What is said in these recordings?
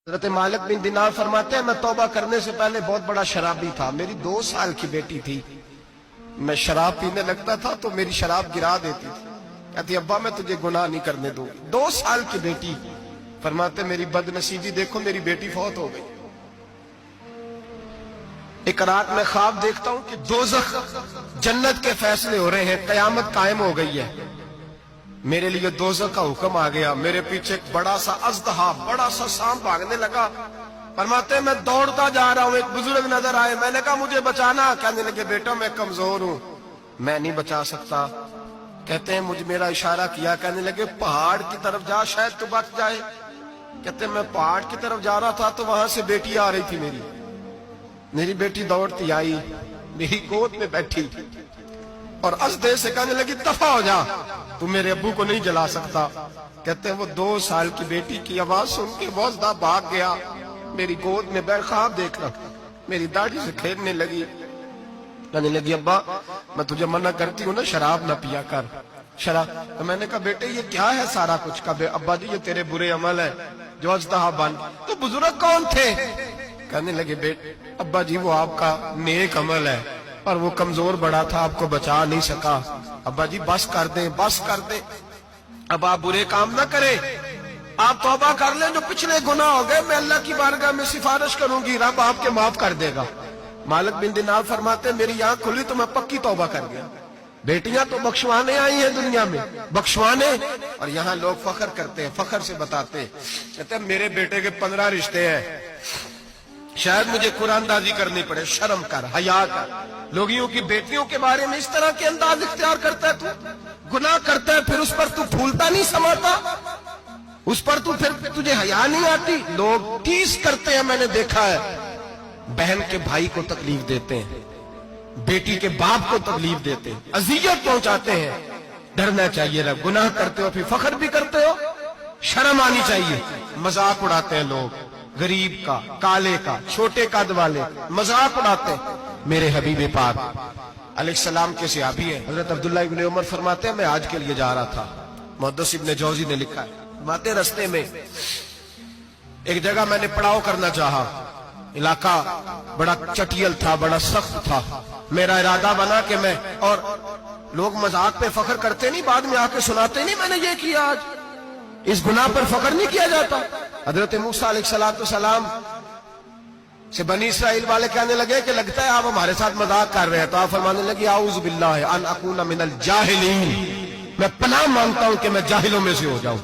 حضرت مالک بن دینار فرماتے ہیں میں توبہ کرنے سے پہلے بہت بڑا شرابی تھا. میری 2 سال کی بیٹی تھی. میں شراب پینے لگتا تھا تو میری شراب گرا دیتی تھی. کہتی ابا میں تجھے گناہ نہیں کرنے دوں. 2 سال کی بیٹی. فرماتے میری بد نصیبی دیکھو میری بیٹی فوت ہو گئی. ایک رات میں خواب دیکھتا ہوں کہ دوزخ جنت کے فیصلے ہو رہے ہیں, قیامت قائم ہو گئی ہے. میرے لیے دوزخ کا حکم آ گیا. میرے پیچھے ایک بڑا سا اژدہا, بڑا سا سانپ بھاگنے لگا. فرماتے میں دوڑتا جا رہا ہوں, ایک بزرگ نظر آئے. میں نے کہا مجھے بچانا. کہنے لگے بیٹا میں کمزور ہوں, میں نہیں بچا سکتا. کہتے ہیں مجھے میرا اشارہ کیا, کہنے لگے پہاڑ کی طرف جا شاید تو بچ جائے. کہتے ہیں میں پہاڑ کی طرف جا رہا تھا تو وہاں سے بیٹی آ رہی تھی. میری بیٹی دوڑتی آئی, میری گود میں بیٹھی اور اژدہے سے کہنے لگی دفع ہو جا, تو میرے ابو کو نہیں جلا سکتا. کہتے ہیں وہ 2 سال کی بیٹی کی آواز سن کے بہت زیادہ بھاگ گیا. میری گود میں بیٹھ خواب دیکھنا, میری داڑھی سے کھیلنے لگی. کہنے لگی ابا میں تجھے منع کرتی ہوں نا شراب نہ پیا کر. شراب. تو میں نے کہا بیٹے یہ کیا ہے سارا کچھ. کہا ابا جی یہ تیرے برے عمل ہے جو اژدہا بن. تو بزرگ کون تھے؟ کہنے لگے بیٹے ابا جی وہ آپ کا نیک عمل ہے اور وہ کمزور بڑا تھا, آپ کو بچا نہیں سکا. ابا جی بس کر دیں, بس کر دیں. اب آپ برے کام نہ کریں, آپ توبہ کر لیں. جو پچھلے گناہ ہو گئے میں اللہ کی بارگاہ میں سفارش کروں گی, رب آپ کے معاف کر دے گا. مالک بن دینار فرماتے میری آنکھ کھلی تو میں پکی توبہ کر گیا. بیٹیاں تو بخشوانے آئی ہیں دنیا میں, بخشوانے. اور یہاں لوگ فخر کرتے ہیں, فخر سے بتاتے ہیں, کہتے ہیں میرے بیٹے کے 15 رشتے ہیں, شاید مجھے قرآن دازی کرنی پڑے. شرم کر, حیا کر. لوگیوں کی بیٹیوں کے بارے میں اس طرح کے انداز اختیار کرتا ہے. تو گناہ کرتا ہے پھر اس پر تو پھولتا نہیں سماتا, اس پر تو پھر تجھے حیا نہیں آتی. لوگ ٹیس کرتے ہیں, میں نے دیکھا ہے. بہن کے بھائی کو تکلیف دیتے ہیں, بیٹی کے باپ کو تکلیف دیتے ہیں, اذیت پہنچاتے ہیں. ڈرنا چاہیے رب. گناہ کرتے ہو پھر فخر بھی کرتے ہو, شرم آنی چاہیے. مذاق اڑاتے ہیں لوگ, غریب کا, کالے کا, چھوٹے قد والے, مذاق اڑاتے ہیں. میرے حبیب پاک علیہ السلام کے صحابی ہیں حضرت عبداللہ ابن عمر فرماتے ہیں میں حج کے لیے جا رہا تھا. محدث ابن جوزی نے لکھا ہے فرماتے رستے میں ایک جگہ میں نے پڑاؤ کرنا چاہا. علاقہ بڑا چٹیل تھا, بڑا سخت تھا. میرا ارادہ بنا کہ میں, اور لوگ مذاق پہ فخر کرتے نہیں, بعد میں آ کے سناتے نہیں میں نے یہ کیا. آج اس گناہ پر فخر نہیں کیا جاتا. حضرت موسیٰ علیہ السلام سے بنی اسرائیل والے کہنے لگے کہ لگتا ہے آپ ہمارے ساتھ مذاق کر رہے ہیں. تو آپ فرمانے لگے اعوذ باللہ ان اکون من الجاہلین, میں پناہ مانگتا ہوں کہ میں جاہلوں میں سے ہو جاؤں.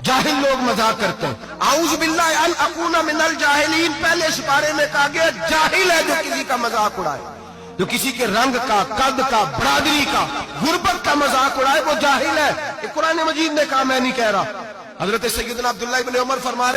جاہل لوگ مذاق کرتے ہیں. اعوذ باللہ ان اکون من الجاہلین, پہلے سپارے میں کہا گیا جاہل ہے جو کسی کا مذاق اڑائے, جو کسی کے رنگ کا, قد کا, برادری کا, غربت کا مذاق اڑائے وہ جاہل ہے. یہ قرآن مجید نے کہا, میں نہیں کہہ رہا. حضرت سیدنا عبداللہ ابن عمر فرما رہے